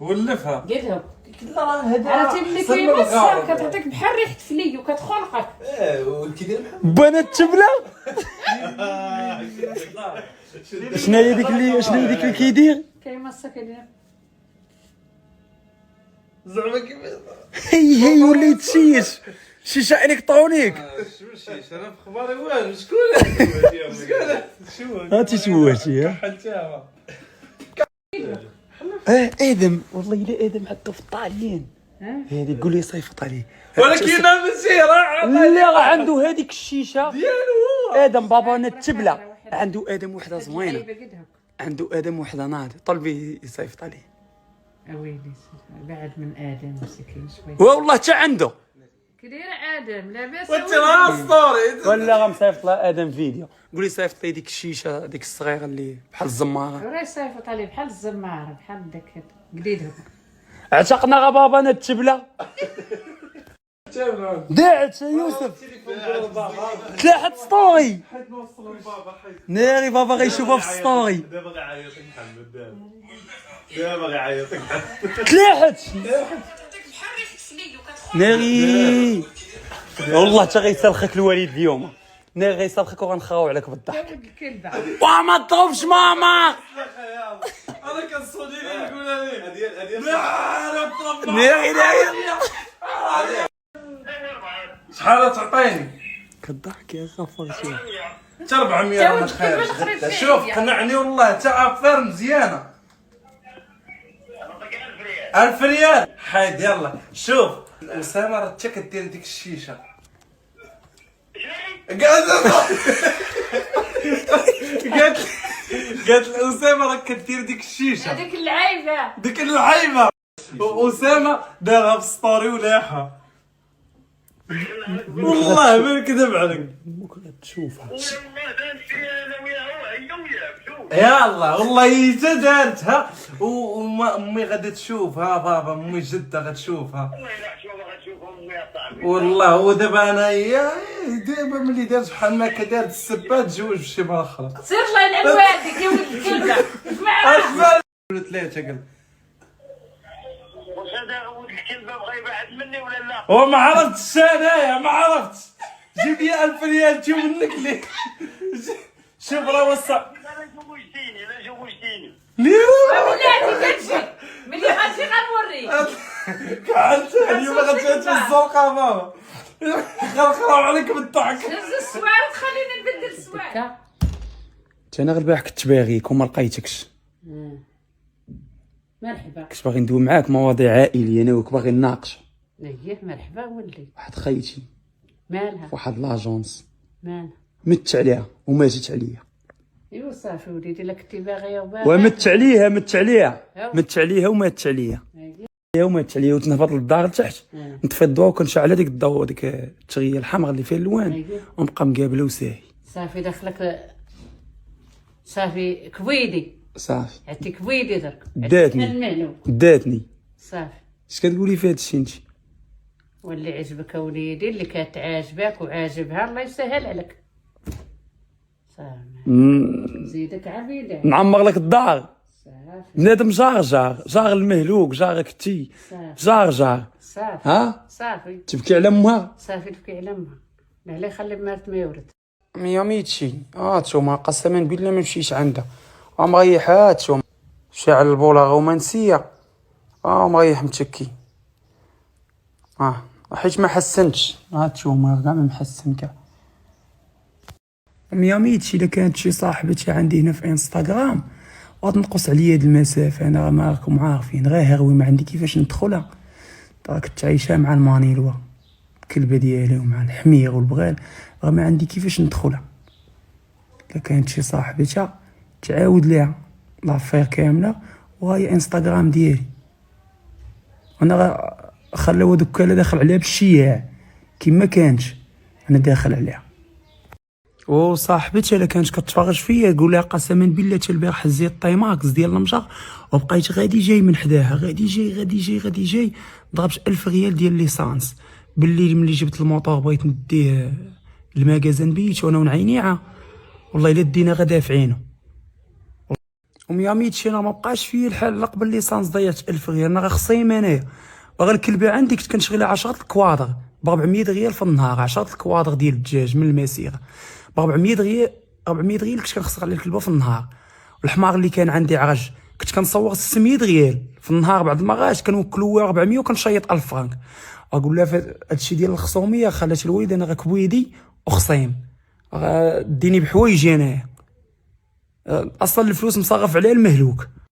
ولفها قلها لا راه هذا عرفتي ملي كيمسها كتعطيك بحال ريحه فلي وكتخنقك. وكيدير بحال بنات التبله. شنو هي ديك اللي كيدير؟ كيمسها كيدير زعما كيفاش هي وليت تشيش شيشه الكترونيك. شوشيش انا في اخباري والو. شكون شكون هاتي شوهتي حلتها ادم والله الا ادم حتى في الطاليين هذه قول لي صيفط عليه ولكن ماشي راه لا راه عنده هذيك الشيشه ديالو ادم بابا التبله عنده ادم وحده زوينه طيبه قدها. عنده ادم وحده ناضي طلبي يصيفط عليه اويلي بعد من ادم مسكين شويه والله حتى عنده كدير ادم لاباس وانت راه ستوري ولا غنصيفط له ادم فيديو قولي صيفط لي ديك الشيشه ديك الصغيره اللي بحال الزماره راه صيفط عليه بحال الزماره بحال داك قديدها. عتقنا غا بابا التبله داعت يوسف تلاحت ستوري حيت نوصل لبابا حيت ناري بابا غيشوفها في ستوري دابا غيعيط لك محمد دابا غيعيط لك محمد تلاحت بحال ريحه فلي وكتخنقك. ناري والله حتى غيسلخك الوالد اليوم ناري غيسلخك وغنخاو عليك بالضحك ولد الكلبه وما تضربش ماما انا كنصوني لي نقولها لي هذه ناري شحال تعطيني كضحك يا غفر شي حتى 400 ما خيرش شوف قنعني والله حتى افير مزيانه 1000 ريال حيد يلا شوف اسامه راه حتى كدير ديك الشيشه قالت اسامه راك كدير ديك الشيشه هذيك اللعيبه ديك اللعيبه اسامه دارها في ستوري ولاحها والله ما نكذب عليك بكره تشوفها يلا والله هي حتى دارتها وامي غادي تشوفها بابا امي جده غتشوفها والله ودابا انايا دابا ملي دارت بحال ما كدارت السبات تزوج بشي مرا اخرى سير الله يلعن والديك يا ولد الكلبه اسمع قلت ثلاثه قال واش هذا ولد الكلبه بغا يبعد مني ولا لا؟ وما عرفتش انايا ما عرفتش جيب لي 1000 ريال تجيو منك ليه شوف راه وصل لا جوجتيني بلاتي كتجي ملي غتجي غنوريك. كعلت اليوم غتجي في الزرقاء بابا خرخراو عليك بالضحك هز السوارت خليني نبدل السوارت. انا غير البارح كنت باغيك وما لقيتكش مرحبا كنت باغي ندوي معاك مواضيع عائليه انا وك باغي نناقش ايه مرحبا ولي واحد خيتي مالها واحد لاجونس مالها مت عليها وماتت عليا ايوا صافي وليدي الا كنتي باغيه ومت عليها مت عليها وماتت عليا وماتت عليا وتنهبط للدار لتحت نطفي الضوء وكنشعل هذيك الضوء ديك التغيه الحمراء اللي فيها الالوان ونبقى مقابله وساهي صافي دخلك صافي كبيدي صافي عرفتي كبيدي درك داتني صافي اش كتقولي في هذا الشيء انت واللي عجبك وليدي اللي كانت عاجبك وعاجبها الله يسهل عليك صافي زيدك عبيده نعمر لك الدار صافي بنادم جار المهلوك جارك تي جار صافي ها صافي تبكي على امها صافي تبكي على امها لا يخلي مرت ما يورد ميتشي تشوما قسما بالله ما مشيش عندها مريحات تشوما مشى على البوله رومانسيه مريح متكي حيت ما حسنتش تشوما كاع ما محسن كاع ميتشي الا كانت شي صاحبتي عندي هنا في انستغرام وغتنقص عليا هاد المسافه انا ما راكم عارفين غير هروي ما عندي كيفاش ندخلها راك تعيشها مع المانيلوا الكلبه ديالي ومع الحمير والبغال راه ما عندي كيفاش ندخلها الا كانت شي صاحبتها تعاود ليها لافير كامله وهاي انستغرام ديالي انا خلاو هذوك لا داخل عليها بالشياع كيما كانتش انا داخل عليها وصاحبتي الا كانت كتفرج فيا قول لها قسما بالله حتى البارح هزيت الطيماكس ديال المجر وبقيت غادي جاي من حداها غادي جاي ضربت 1000 ريال ديال ليسانس بالليل ملي جبت الموطور بغيت نديه الماغازان بيت وانا ونعينيعه والله الا دينا غدا في عينه وميا ميتشي انا ما بقاش فيه الحال لا قبل ليسانس ضيعت 1000 ريال. انا غا خصيم انايا وغير الكلبه عندي كنت كنشغلها 10 الكواادر ب 400 ريال في النهار. 10 الكواادر ديال الدجاج من المسيره ب 400 ريال. 400 ريال كنت كنخسر على الكلبه في النهار. والحمار اللي كان عندي عرج كنت كنصور 600 ريال في النهار. بعد ما غاش كنوكلو 400 وكنشيط 1000 فرنك. اقول لها هادشي ديال الخصوميه خلات الوالد انا غا كبويدي وخصيم ديني بحوايجي انايا. اصلا الفلوس مصرف عليها المهلوك.